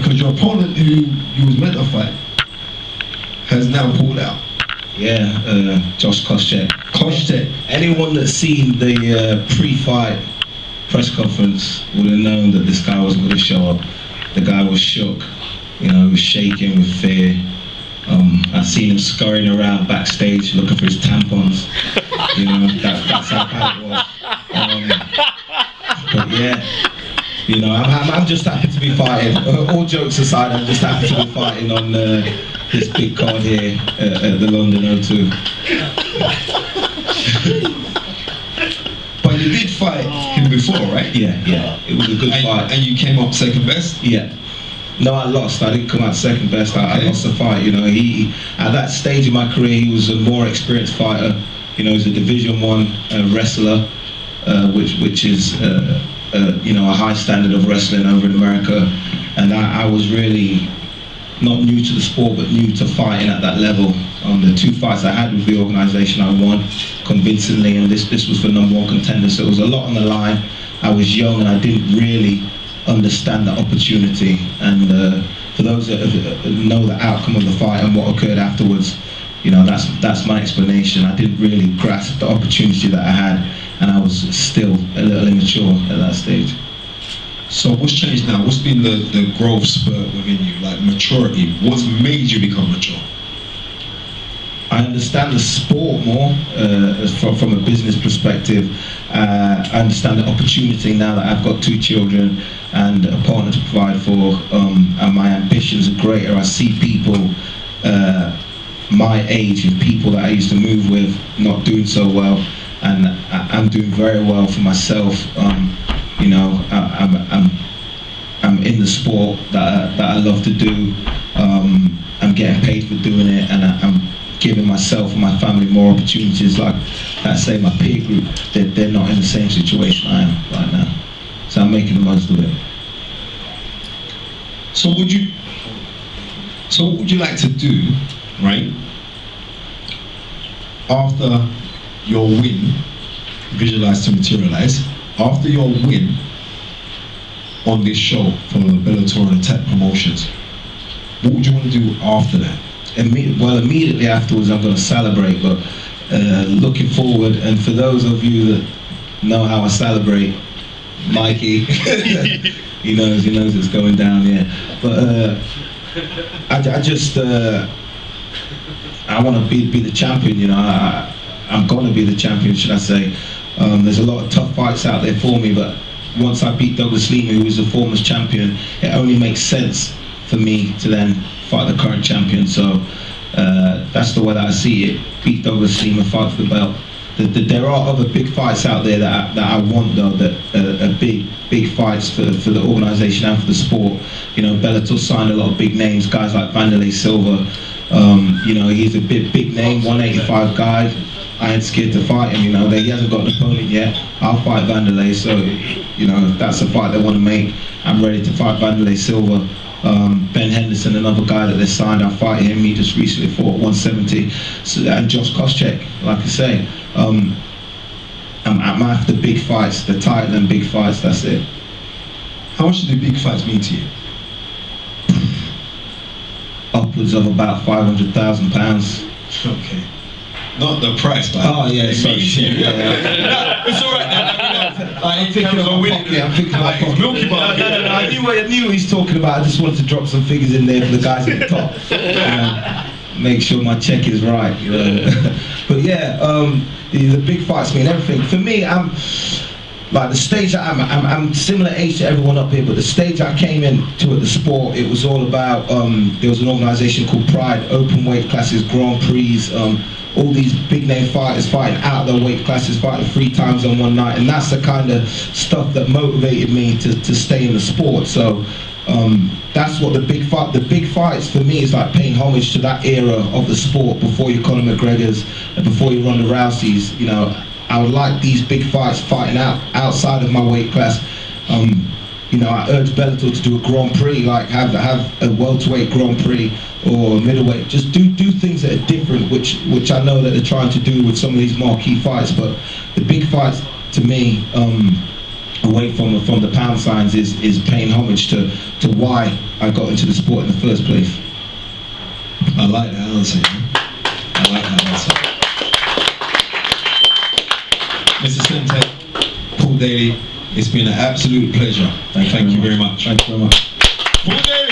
because your opponent who you was meant to fight has now pulled out. Yeah, Josh Koscheck. Anyone that's seen the pre-fight press conference would have known that this guy wasn't going to show up. The guy was shook, you know, he was shaking with fear. I seen him scurrying around backstage looking for his tampons. You know, that's how bad it was. But yeah, you know, I'm just happy to be fighting. All jokes aside, I'm just happy to be fighting on this big card here at the London O2. But you did fight him before, right? Yeah. It was a good fight. And you came up second best? Yeah. No, I lost. I didn't come out second best. I lost the fight. You know, he at that stage in my career, he was a more experienced fighter. You know, he's a Division I wrestler, which is you know, a high standard of wrestling over in America. And I was really not new to the sport, but new to fighting at that level. The 2 fights I had with the organisation, I won convincingly, and this was for #1 contender. So it was a lot on the line. I was young and I didn't really understand the opportunity, and for those that know the outcome of the fight and what occurred afterwards, you know, that's my explanation. I didn't really grasp the opportunity that I had, and I was still a little immature at that stage. So what's changed now? What's been the growth spurt within you, like maturity? What's made you become mature? I understand the sport more from a business perspective. I understand the opportunity now that I've got 2 children and a partner to provide for, and my ambitions are greater. I see people my age and people that I used to move with not doing so well, and I'm doing very well for myself. You know, I'm in the sport that I love to do. I'm getting paid for doing it, and I'm giving myself and my family more opportunities. Like I say, my peer group, they're not in the same situation I am right now. So I'm making the most of it. So what would you like to do, right, after your win, visualize to materialize, after your win on this show for Bellator158 promotions? What would you want to do after that? Well, immediately afterwards I'm going to celebrate, but looking forward, and for those of you that know how I celebrate, Mikey, he knows it's going down, yeah. But I want to be the champion, you know. I'm going to be the champion, should I say. There's a lot of tough fights out there for me, but once I beat Douglas Lima, who is the former champion, it only makes sense for me to then fight the current champion. So that's the way that I see it. Beat Douglas Lima, fight for the belt. There are other big fights out there that I want, though, that are big fights for the organisation and for the sport. You know, Bellator signed a lot of big names, guys like Wanderlei Silva. You know, he's a big name, 185 guy. I ain't scared to fight him, you know. He hasn't got an opponent yet. I'll fight Wanderlei, so, you know, if that's a fight they want to make, I'm ready to fight Wanderlei Silva. Ben Henderson, another guy that they signed, I'll fight him. He just recently fought 170. So, and Josh Koscheck, like I say. I'm after big fights, the title and big fights, that's it. How much do big fights mean to you? Upwards of about £500,000. Okay. Not the price, but oh yeah, sorry, shit. Yeah. It's alright. I'm thinking of my pocket. Milky Bar. No. I knew what he's talking about. I just wanted to drop some figures in there for the guys at the top. Make sure my check is right. You know? But yeah, the big fights mean everything. For me, I'm like the stage that I'm similar age to everyone up here, but the stage I came into at the sport, it was all about. There was an organisation called Pride, open weight classes, Grand Prix. All these big name fighters fighting out their weight classes, fighting 3 times on one night, and that's the kind of stuff that motivated me to stay in the sport. So that's what the big fights for me is like, paying homage to that era of the sport before your Conor McGregors and before your Ronda Rouseys. You know, I would like these big fights fighting outside of my weight class. You know, I urge Bellator to do a Grand Prix, like have a welterweight Grand Prix or middleweight. Just do things that are different, which I know that they're trying to do with some of these marquee fights. But the big fights, to me, away from the pound signs is paying homage to why I got into the sport in the first place. I like that answer. I like that answer. Mr. Semtex Daley, it's been an absolute pleasure. Thank you very much. Thank you very much. Daley.